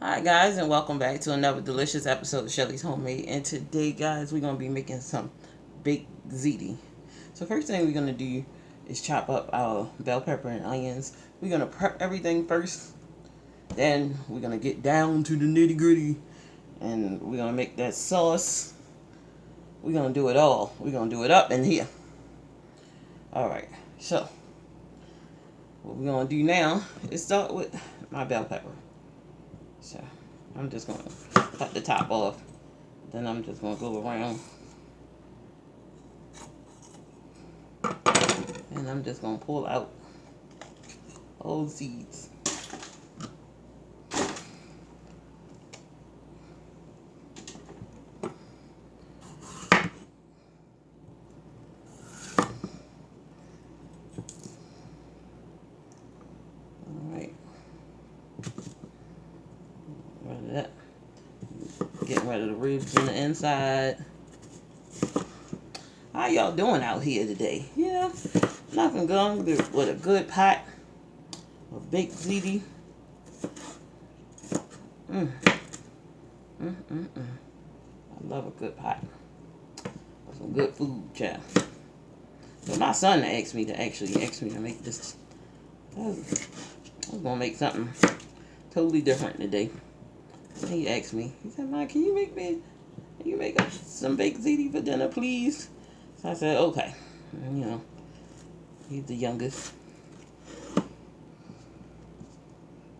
Hi guys, and welcome back to another delicious episode of Shelly's Homemade. And today, guys, we're gonna be making some baked ziti. So first thing we're gonna do is chop up our bell pepper and onions. We're gonna prep everything first. Then we're gonna get down to the nitty gritty, and we're gonna make that sauce. We're gonna do it all. We're gonna do it up in here. All right. So what we're gonna do now is start with my bell pepper. So I'm just going to cut the top off. Then I'm just going to go around. And I'm just going to pull out all the seeds. Alright. Rid of that. Getting rid of the ribs on the inside. How y'all doing out here today? Yeah, nothing going with a good pot of baked ziti. I love a good pot. Some good food, child. So my son asked me to make this. I was gonna make something totally different today. He asked me. He said, "Mom, can you make us some baked ziti for dinner, please?" So I said, "Okay." And, he's the youngest.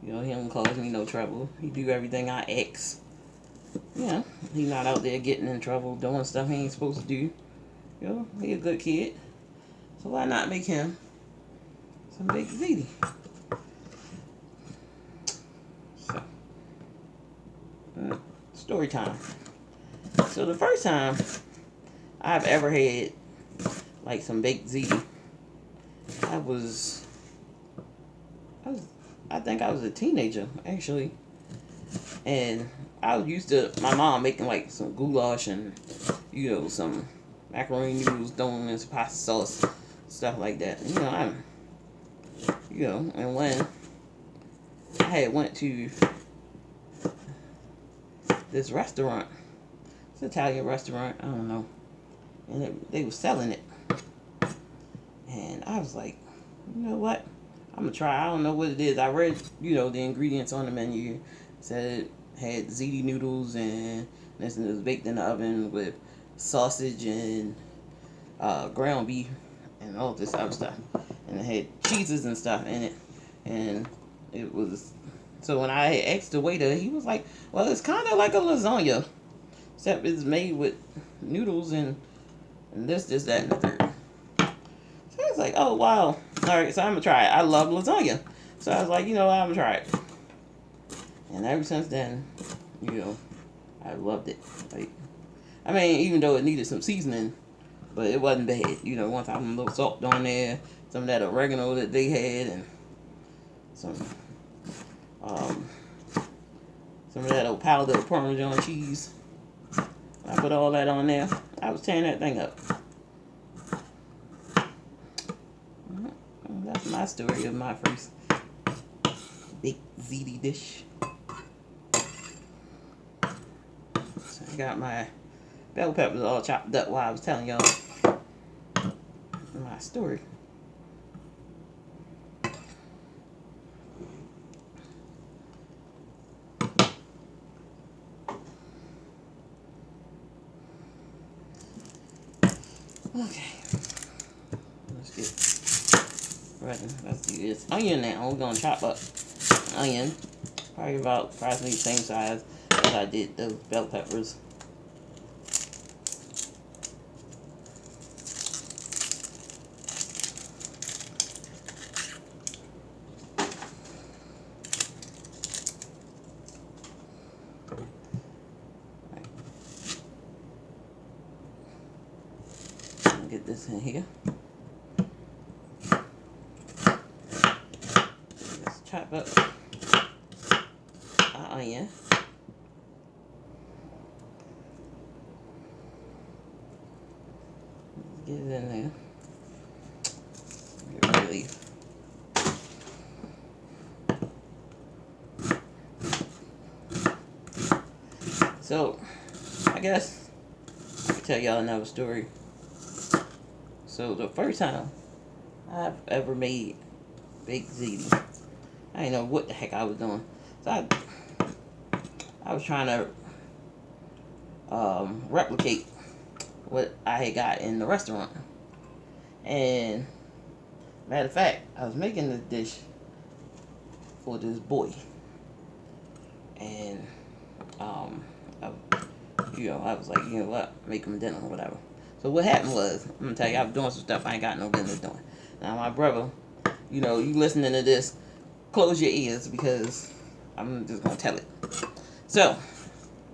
He don't cause me no trouble. He do everything I ask. He's not out there getting in trouble, doing stuff he ain't supposed to do. He a good kid. So why not make him some baked ziti? So, story time. So the first time I've ever had like some baked ziti, I think I was a teenager actually, and I was used to my mom making like some goulash and some macaroni noodles, throwing in some pasta sauce, stuff like that. And when I had went to this restaurant, it's an Italian restaurant, I don't know, and they were selling it, and I was like, you know what? I'm gonna try. I don't know what it is. I read, the ingredients on the menu. It said it had ziti noodles and this was baked in the oven with sausage and ground beef and all this other stuff. And it had cheeses and stuff in it. And it was, so when I asked the waiter, he was like, "Well, it's kind of like a lasagna, except it's made with noodles and this, that, and the third." So I was like, "Oh, wow. Alright, so I'm going to try it. I love lasagna." So I was like, I'm going to try it. And ever since then, I loved it. Like, I mean, even though it needed some seasoning, but it wasn't bad. Once I put a little salt on there, some of that oregano that they had, and some um, some of that old powder of parmesan cheese. I put all that on there. I was tearing that thing up. That's my story of my first baked ziti dish. So I got my bell peppers all chopped up while I was telling y'all my story. Okay, let's get ready. Let's do this onion now. We're gonna chop up onion, probably about approximately the same size as I did those bell peppers. Get this in here. Let's chop up our onion. Get it in there. Get rid of these. So, I guess I can tell y'all another story. So, the first time I've ever made baked ziti, I didn't know what the heck I was doing. So, I was trying to replicate what I had got in the restaurant. And, matter of fact, I was making this dish for this boy. And, I, I was like, you know what, make him dinner or whatever. So what happened was, I'm gonna tell you, I was doing some stuff I ain't got no business doing. Now my brother, you listening to this, close your ears because I'm just gonna tell it. So,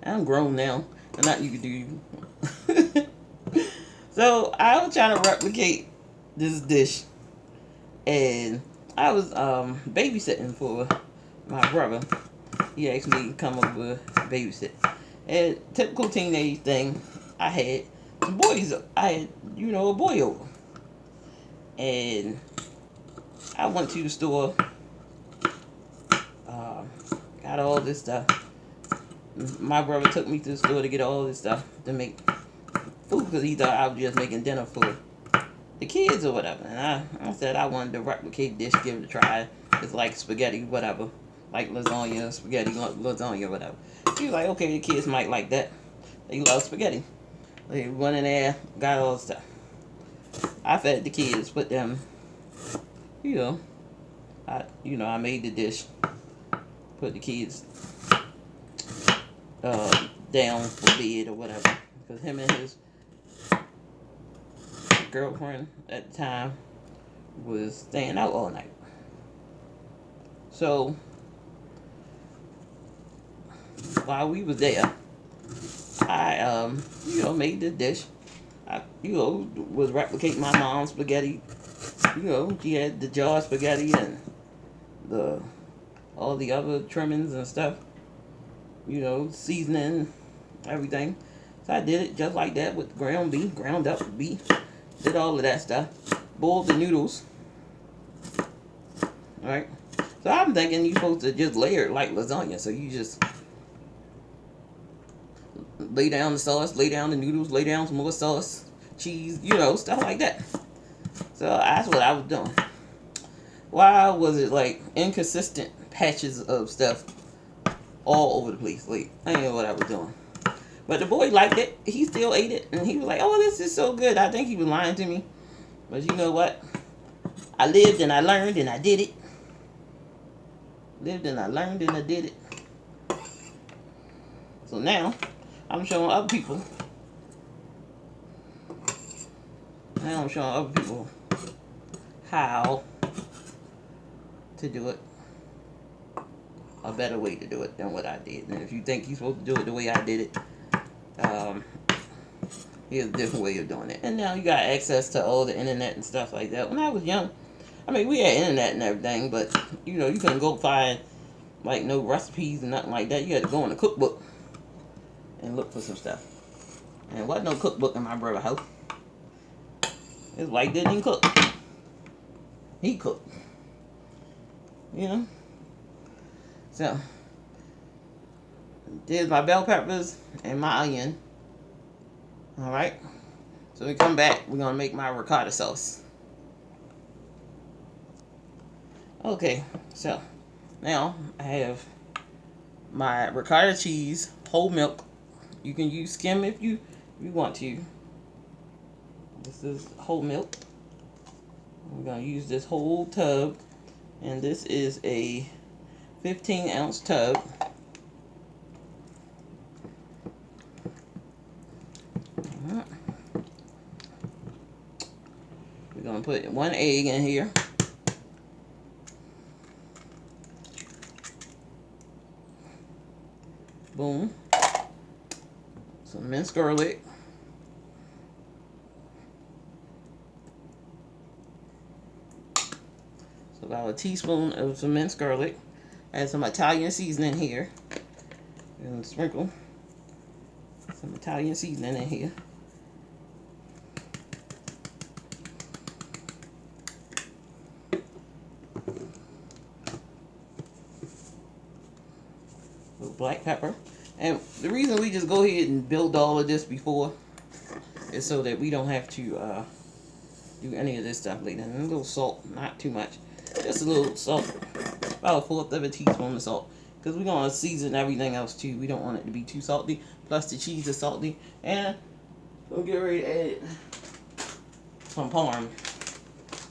I'm grown now, and nothing you can do. So I was trying to replicate this dish, and I was babysitting for my brother. He asked me to come over babysit. And typical teenage thing, I had some boys. I had, a boy over. And I went to the store, got all this stuff. My brother took me to the store to get all this stuff to make food because he thought I was just making dinner for the kids or whatever. And I said I wanted to replicate this, give it a try. It's like spaghetti, whatever. Like lasagna, spaghetti, lasagna, whatever. She was like, okay, the kids might like that. They love spaghetti. They went in there, got all the stuff. I fed the kids, put them, I made the dish, put the kids down for bed or whatever. Because him and his girlfriend at the time was staying out all night. So, while we was there, I, made the dish. I, was replicating my mom's spaghetti. She had the jar spaghetti and all the other trimmings and stuff. Seasoning, everything. So I did it just like that with ground beef, ground up beef. Did all of that stuff. Boiled the noodles. Alright. So I'm thinking you're supposed to just layer it like lasagna. So you just lay down the sauce, lay down the noodles, lay down some more sauce, cheese, stuff like that. So that's what I was doing. Why was it like inconsistent patches of stuff all over the place? Like, I didn't know what I was doing. But the boy liked it. He still ate it. And he was like, oh, this is so good. I think he was lying to me. But you know what? I lived and I learned and I did it. Lived and I learned and I did it. So now, I'm showing other people. Now I'm showing other people how to do it. A better way to do it than what I did. And if you think you're supposed to do it the way I did it, here's a different way of doing it. And now you got access to all the internet and stuff like that. When I was young, I mean, we had internet and everything, but, you couldn't go find, like, no recipes and nothing like that. You had to go in a cookbook and look for some stuff. And there wasn't no cookbook in my brother's house. His wife didn't even cook. He cooked. So, there's my bell peppers and my onion. Alright. So we come back, we're going to make my ricotta sauce. Okay, so now I have my ricotta cheese, whole milk. You can use skim if you want to. This is whole milk. We're going to use this whole tub. And this is a 15-ounce tub. We're going to put 1 egg in here. Boom. Some minced garlic. So about a teaspoon of some minced garlic. Add some Italian seasoning here. And sprinkle some Italian seasoning in here. Black pepper. And the reason we just go ahead and build all of this before is so that we don't have to do any of this stuff later. And a little salt, not too much. Just a little salt. About a fourth of a teaspoon of salt. Because we're going to season everything else too. We don't want it to be too salty. Plus the cheese is salty. And we'll get ready to add some parm.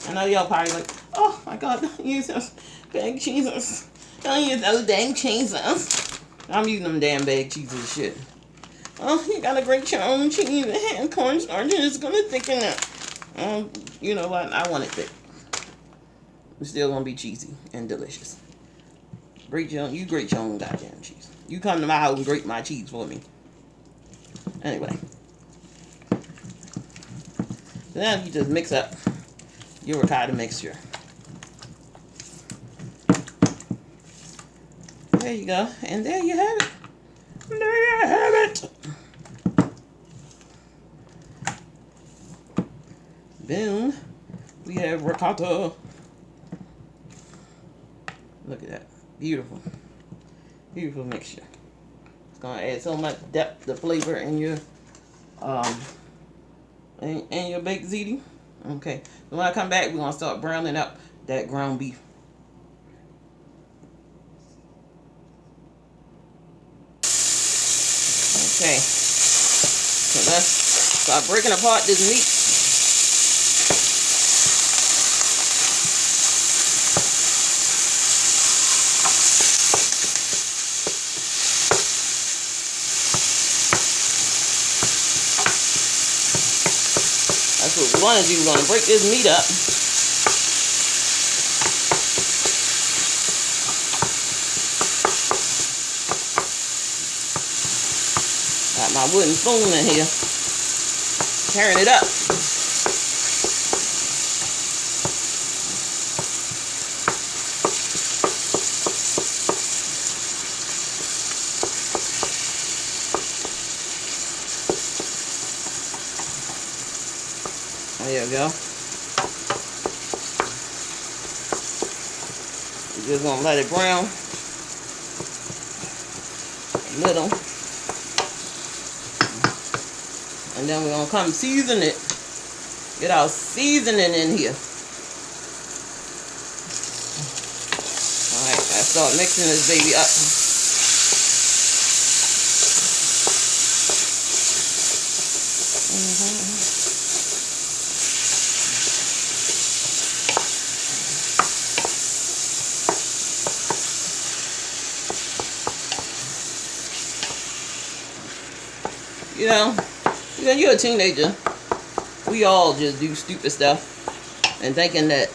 I know y'all probably like, oh my god, don't use those bag cheeses. Don't use those dang cheeses. I'm using them damn bag cheeses shit. Oh, you gotta grate your own cheese and hand cornstarch and it's gonna thicken it. You know what? I want it thick. It's still gonna be cheesy and delicious. You grate your own goddamn cheese. You come to my house and grate my cheese for me. Anyway. So now you just mix up your ricotta mixture. There you go. And there you have it. There you have it. Boom. We have ricotta. Look at that. Beautiful. Beautiful mixture. It's gonna add so much depth of flavor in your in your baked ziti. Okay. So when I come back, we're gonna start browning up that ground beef. Okay. So let's start breaking apart this meat. That's what we want to do. We're going to break this meat up. Got my wooden spoon in here. Tearing it up. There you go. We're just gonna let it brown a little, and then we're gonna come season it. Get our seasoning in here. All right, I start mixing this baby up. You know, you're a teenager. We all just do stupid stuff and thinking that,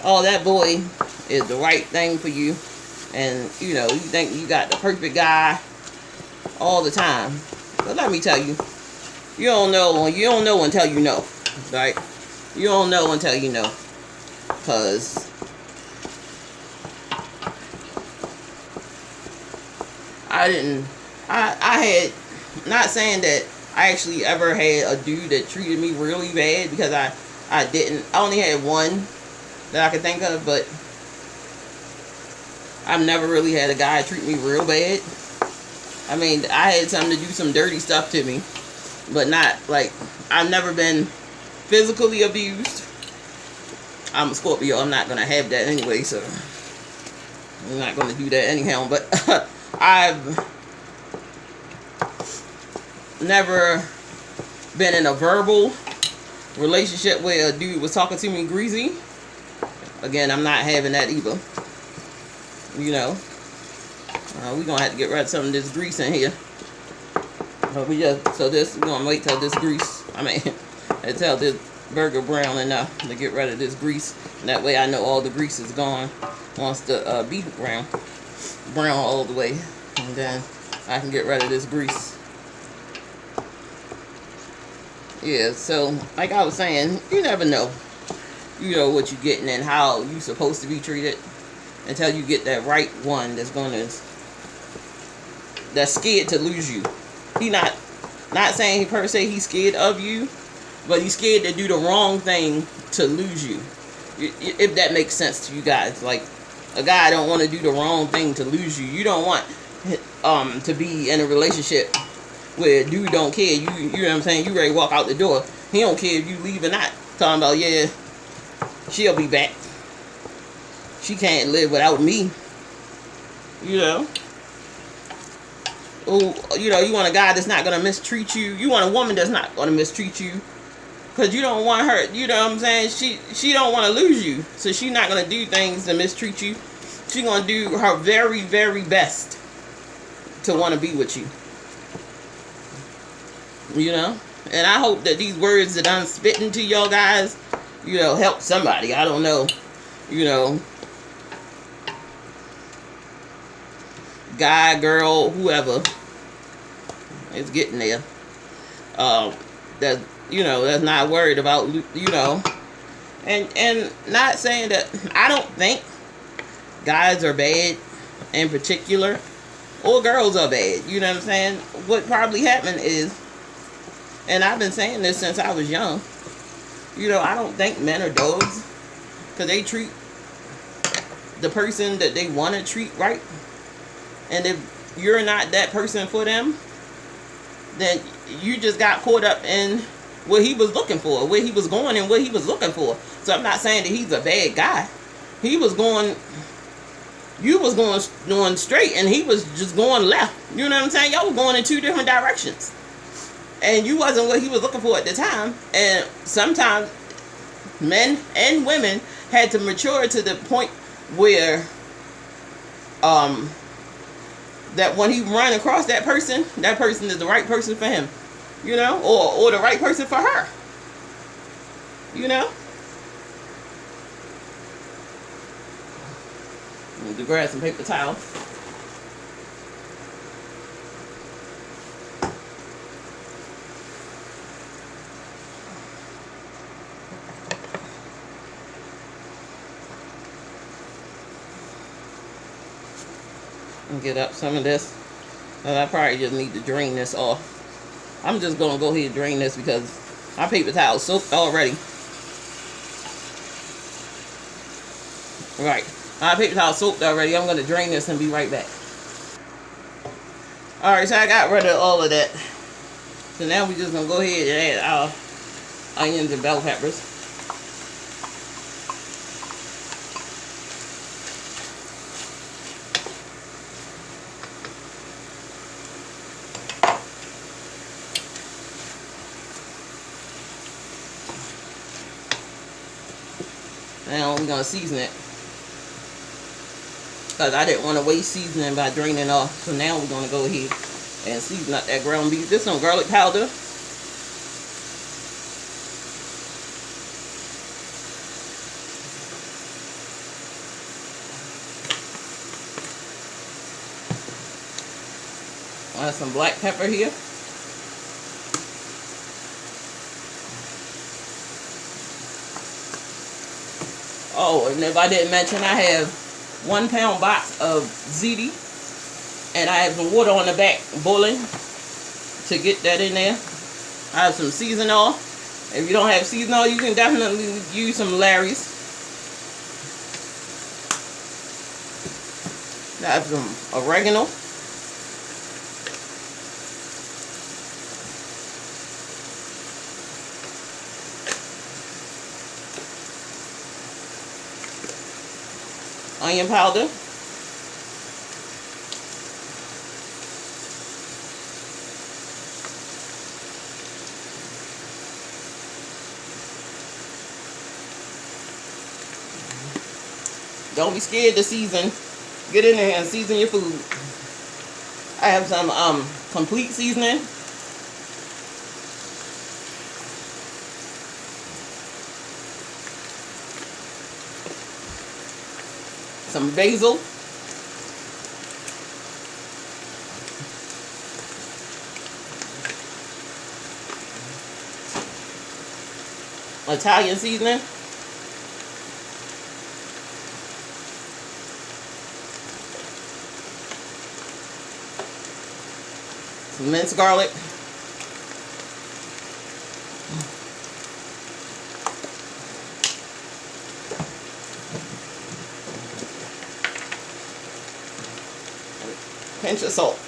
oh, that boy is the right thing for you. And, you know, you think you got the perfect guy all the time. But let me tell you, you don't know until you know, right? You don't know until you know. Because I had, not saying that I actually ever had a dude that treated me really bad, because I didn't. I only had one that I could think of, but I've never really had a guy treat me real bad. I mean, I had something to do some dirty stuff to me, but not like, I've never been physically abused. I'm a Scorpio. I'm not going to have that anyway, so I'm not going to do that anyhow. But I've never been in a verbal relationship where a dude was talking to me greasy. Again, I'm not having that either. You know, we're gonna have to get rid of some of this grease in here. We're gonna wait till this grease, until this burger brown enough to get rid of this grease. And that way I know all the grease is gone once the beef brown all the way, and then I can get rid of this grease. Yeah, so like I was saying, you never know, you know, what you're getting and how you're supposed to be treated until you get that right one that's scared to lose you. He not saying per se he's scared of you, but he's scared to do the wrong thing to lose you. If that makes sense to you guys. Like, a guy don't want to do the wrong thing to lose you. You don't want, to be in a relationship where dude don't care. You know what I'm saying? You ready to walk out the door. He don't care if you leave or not. Talking about, yeah, she'll be back. She can't live without me. You know? Oh, you know, you want a guy that's not gonna mistreat you. You want a woman that's not gonna mistreat you. Cause you don't want her, you know what I'm saying? She don't want to lose you. So she's not gonna do things to mistreat you. She's gonna do her very, very best to want to be with you. You know? And I hope that these words that I'm spitting to y'all guys, you know, help somebody. I don't know. You know, guy, girl, whoever is getting there. That, you know, that's not worried about, you know, and not saying that I don't think guys are bad in particular, or girls are bad. You know what I'm saying? What probably happened is, and I've been saying this since I was young, you know, I don't think men are dogs, because they treat the person that they want to treat right. And if you're not that person for them, then you just got caught up in what he was looking for, where he was going and what he was looking for. So I'm not saying that he's a bad guy. He was going, you was going straight, and he was just going left. You know what I'm saying? Y'all were going in two different directions. And you wasn't what he was looking for at the time. And sometimes men and women had to mature to the point where that when he run across that person is the right person for him, you know, or the right person for her, you know. Need to grab some paper towel. And get up some of this. And I probably just need to drain this off. I'm just gonna go ahead and drain this because my paper towel is soaked already. Right. My paper towel soaked already. I'm gonna drain this and be right back. Alright, so I got rid of all of that. So now we're just gonna go ahead and add our onions and bell peppers. Now we're gonna season it, because I didn't want to waste seasoning by draining off. So now we're gonna go ahead and season up that ground beef. This is some garlic powder. I have some black pepper here. Oh, and if I didn't mention, I have 1 pound box of Ziti, and I have some water on the back boiling to get that in there. I have some seasonal. If you don't have seasonal, you can definitely use some Larry's. I have some oregano. Onion powder. Don't be scared to season. Get in there and season your food. I have some complete seasoning. Some basil. Italian seasoning. Some minced garlic. Pinch pinch of salt.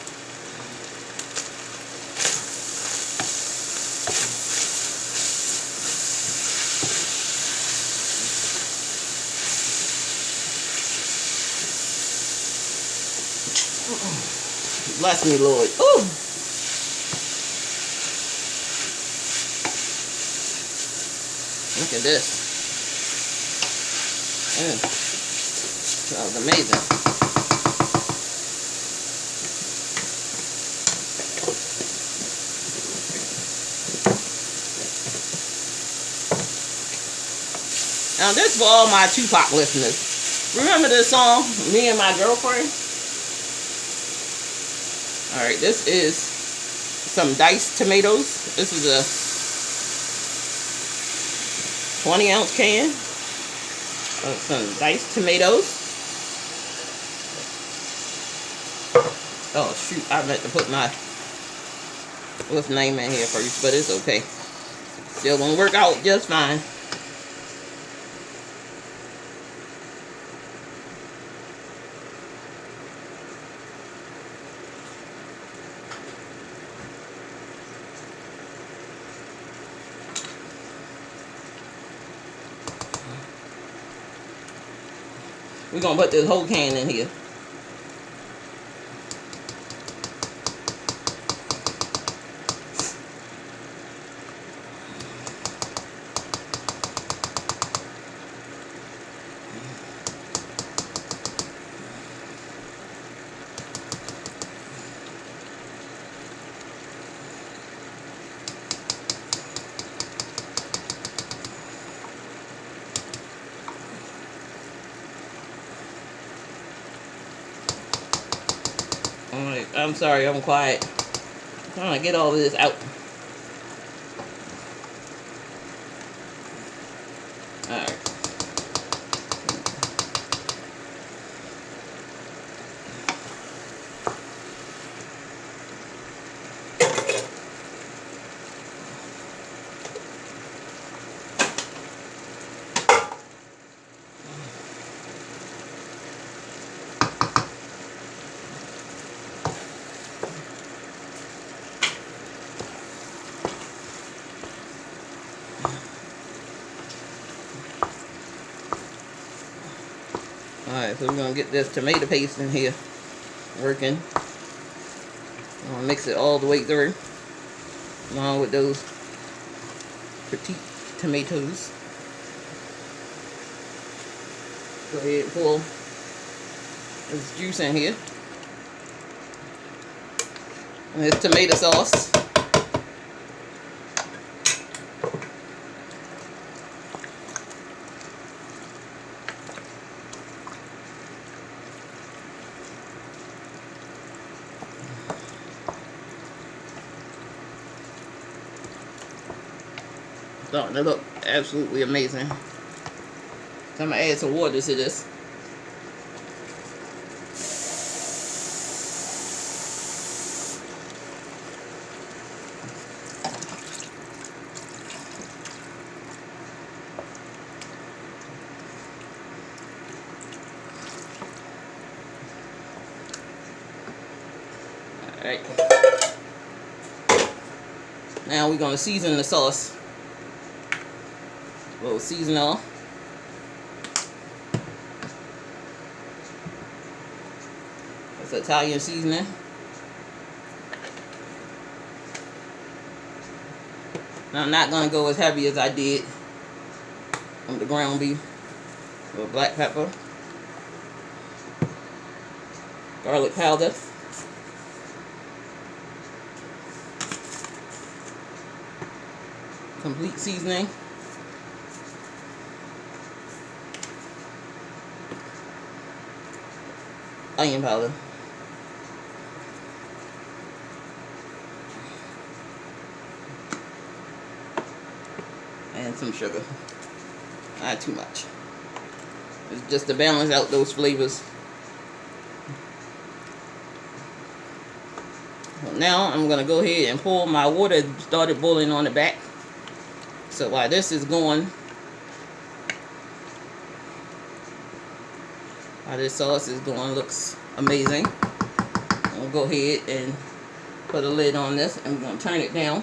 Bless me, Lord. Ooh. Look at this. Smells amazing. Now this for all my Tupac listeners. Remember this song, Me and My Girlfriend? Alright, this is some diced tomatoes. This is a 20-ounce can of some diced tomatoes. Oh shoot, I meant to put my what's name in here first, but it's okay. Still gonna work out just fine. We're going to put this whole can in here. Alright, I'm sorry, I'm quiet. I'm trying to get all of this out. Alright. Alright, so we're going to get this tomato paste in here working. I'm going to mix it all the way through, along with those petite tomatoes. Go ahead and pour this juice in here. And this tomato sauce. Starting to look absolutely amazing. So I'm going to add some water to this. Alright. Now we're going to season the sauce. A little seasonal. That's Italian seasoning. Now I'm not going to go as heavy as I did on the ground beef. With black pepper. Garlic powder. Complete seasoning. Onion powder. And some sugar. Not too much. It's just to balance out those flavors. Well, now I'm going to go ahead and pour my water. Started boiling on the back. So while this is going, while this sauce is going, looks amazing. I'm gonna go ahead and put a lid on this, and we're gonna turn it down.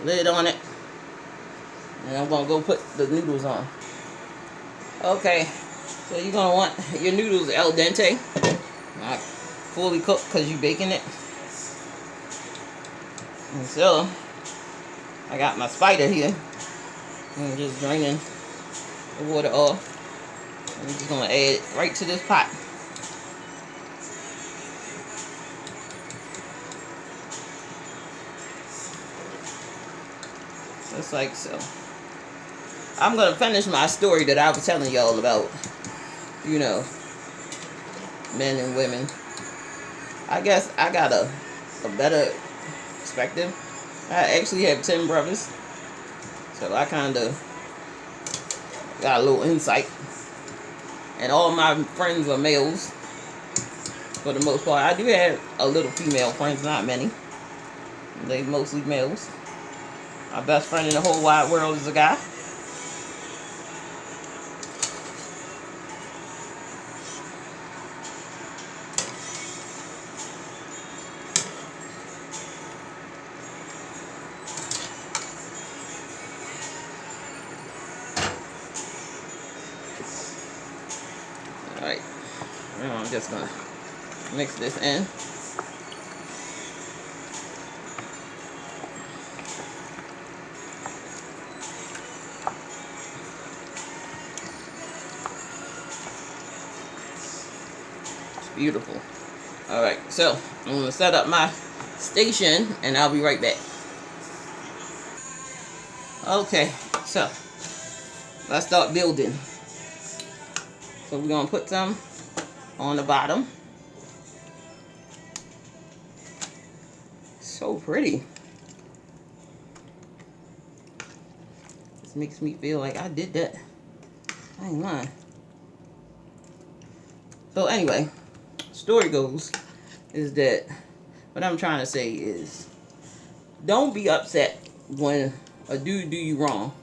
Lid on it, and I'm gonna go put the noodles on. Okay, so you're gonna want your noodles al dente, not fully cooked because you're baking it. And so I got my spider here. I'm just draining the water off. I'm just gonna add it right to this pot. Just like so. I'm gonna finish my story that I was telling y'all about, you know, men and women. I guess I got a better perspective. I actually have 10 brothers, so I kind of got a little insight. And all my friends are males, for the most part. I do have a little female friends, not many. They mostly males. My best friend in the whole wide world is a guy. Alright, now I'm just gonna mix this in. It's beautiful. Alright, so I'm gonna set up my station and I'll be right back. Okay, so let's start building. So we're gonna put some on the bottom. So pretty. This makes me feel like I did that. I ain't lying. So anyway, story goes is that what I'm trying to say is don't be upset when a dude do you wrong.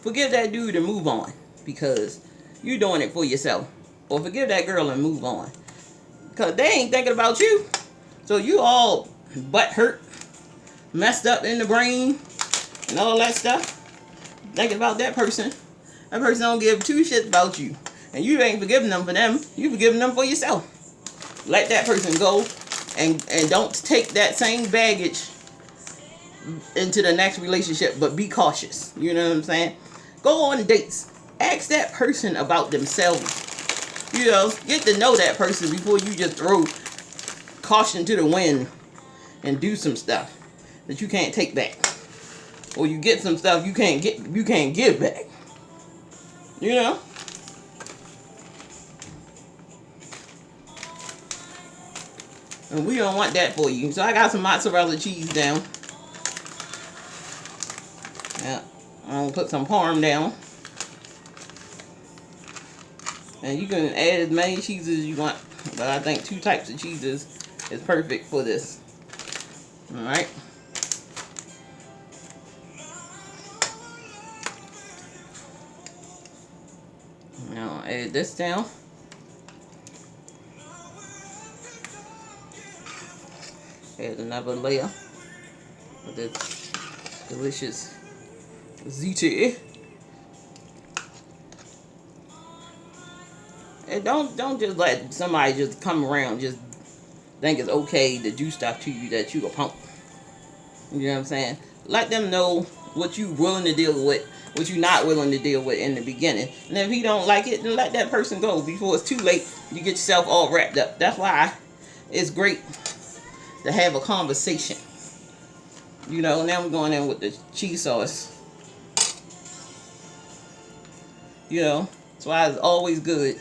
Forgive that dude and move on, because you're doing it for yourself. Or forgive that girl and move on, because they ain't thinking about you. So you all butt hurt, messed up in the brain, and all that stuff, thinking about that person. That person don't give two shits about you. And you ain't forgiving them for them. You forgiving them for yourself. Let that person go, and don't take that same baggage into the next relationship, but be cautious. You know what I'm saying? Go on dates. Ask that person about themselves. You know, get to know that person before you just throw caution to the wind and do some stuff that you can't take back. Or you get some stuff you can't give back. You know? And we don't want that for you. So I got some mozzarella cheese down. Yeah. I'm gonna put some parm down. And you can add as many cheeses as you want, but I think 2 types of cheeses is perfect for this. Alright. Now I'll add this down. Add another layer of this delicious Ziti. And don't just let somebody just come around just think it's okay to do stuff to you that you a punk. You know what I'm saying? Let them know what you willing to deal with, what you not willing to deal with in the beginning. And if he don't like it, then let that person go before it's too late. You get yourself all wrapped up. That's why it's great to have a conversation. You know, now we're going in with the cheese sauce. You know, that's why it's always good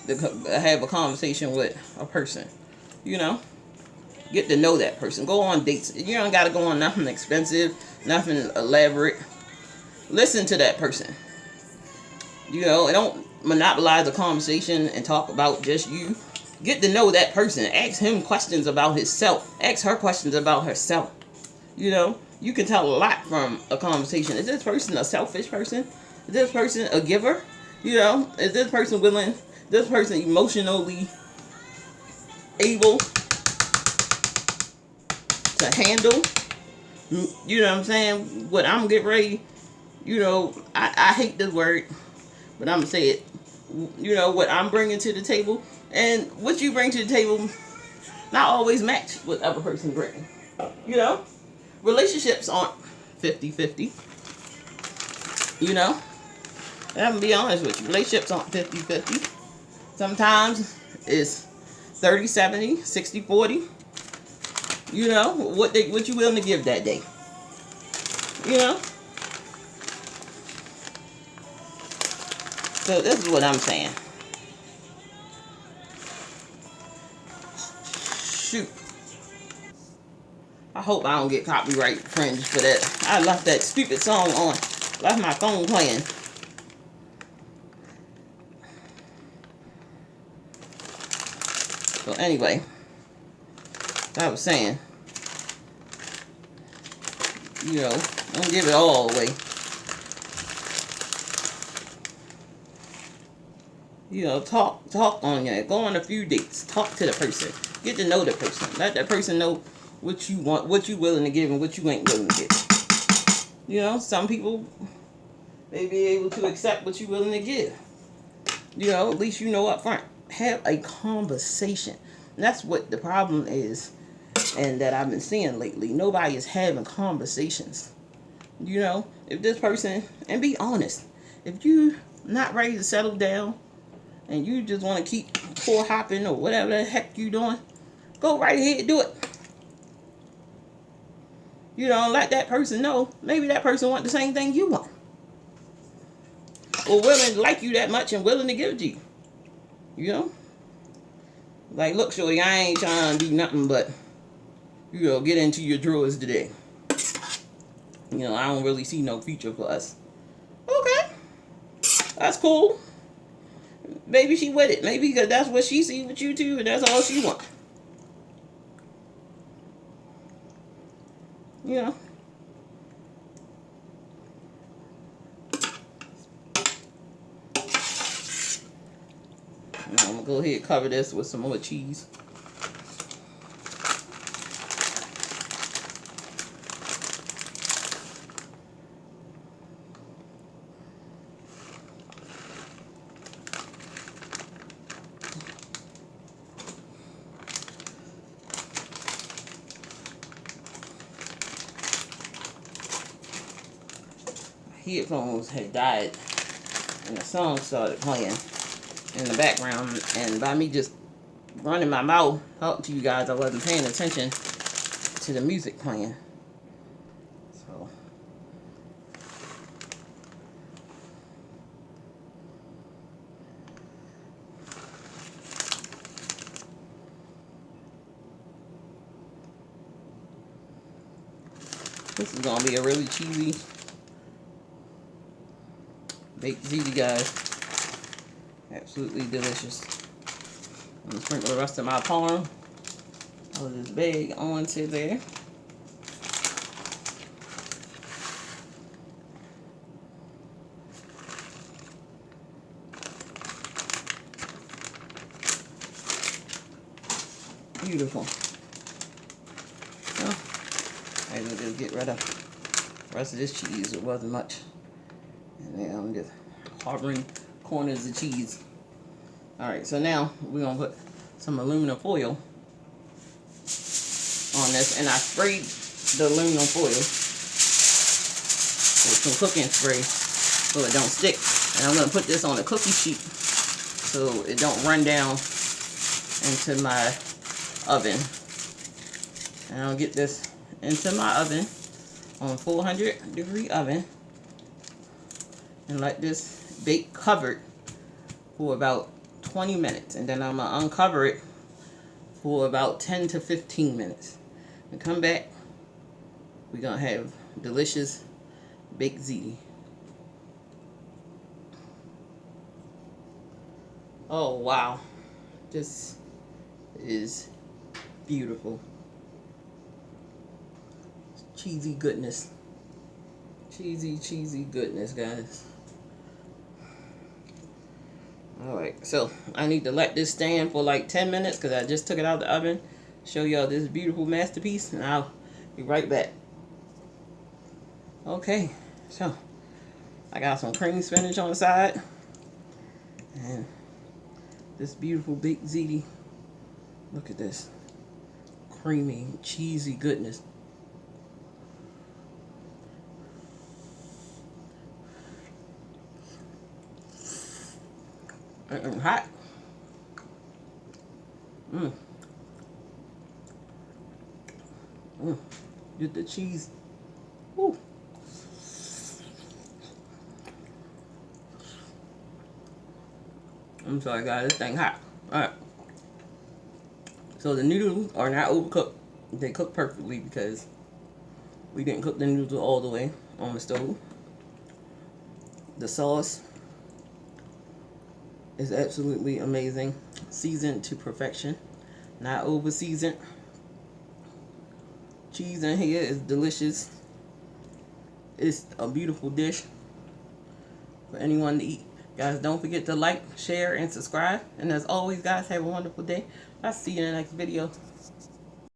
to have a conversation with a person. You know, get to know that person. Go on dates. You don't got to go on nothing expensive, nothing elaborate. Listen to that person. You know, and don't monopolize the conversation and talk about just you. Get to know that person. Ask him questions about himself. Ask her questions about herself. You know, you can tell a lot from a conversation. Is this person a selfish person? Is this person a giver? You know, is this person willing, this person emotionally able to handle, you know what I'm saying, what I'm getting ready, you know, I hate this word, but I'm going to say it, you know, what I'm bringing to the table, and what you bring to the table not always match what other person bringing, you know. Relationships aren't 50-50, you know. And I'm going to be honest with you, relationships aren't 50-50. Sometimes it's 30-70, 60-40. You know, what you willing to give that day. You know? So this is what I'm saying. Shoot. I hope I don't get copyright infringed for that. I left that stupid song on. Left my phone playing. So anyway, as I was saying, you know, don't give it all away. You know, talk on it. Go on a few dates. Talk to the person. Get to know the person. Let that person know what you want, what you willing to give, and what you ain't willing to give. You know, some people may be able to accept what you willing to give. You know, at least you know up front. Have a conversation. And that's what the problem is, and that I've been seeing lately. Nobody is having conversations. You know, if this person, and be honest, if you not ready to settle down, and you just want to keep poor hopping or whatever the heck you doing, go right ahead and do it. You know, let that person know. Maybe that person want the same thing you want, or willing to like you that much and willing to give it to you. You know, like, look, shorty, I ain't trying to do nothing but, you know, get into your drawers today. You know, I don't really see no future for us. Okay, that's cool. Maybe she with it. Maybe because that's what she see with you too, and that's all she want. You know. I'm gonna go ahead and cover this with some more cheese. Headphones had died, and the song started playing in the background, and by me just running my mouth talking to you guys, I wasn't paying attention to the music playing. So this is gonna be a really cheesy baked ziti, guys. Absolutely delicious. I'm gonna sprinkle the rest of my parm out of this bag onto there. Beautiful. So, I will just get rid of the rest of this cheese. It wasn't much. And then I'm just harboring corners of cheese. Alright, so now we're going to put some aluminum foil on this. And I sprayed the aluminum foil with some cooking spray so it don't stick. And I'm going to put this on a cookie sheet so it don't run down into my oven. And I'll get this into my oven on 400-degree oven and let this bake covered for about 20 minutes, and then I'm going to uncover it for about 10 to 15 minutes and come back. We're going to have delicious baked ziti. Oh wow, this is beautiful. Cheesy goodness. Cheesy goodness, guys. Alright, so I need to let this stand for like 10 minutes because I just took it out of the oven. Show y'all this beautiful masterpiece, and I'll be right back. Okay, so I got some creamy spinach on the side. And this beautiful baked ziti. Look at this. Creamy, cheesy goodness. And hot. Get the cheese. Woo. I'm sorry guys, this thing hot. Alright. So the noodles are not overcooked. They cook perfectly because we didn't cook the noodles all the way on the stove. The sauce is absolutely amazing. Seasoned to perfection. Not over seasoned. Cheese in here is delicious. It's a beautiful dish for anyone to eat. Guys, don't forget to like, share, and subscribe. And as always, guys, have a wonderful day. I'll see you in the next video.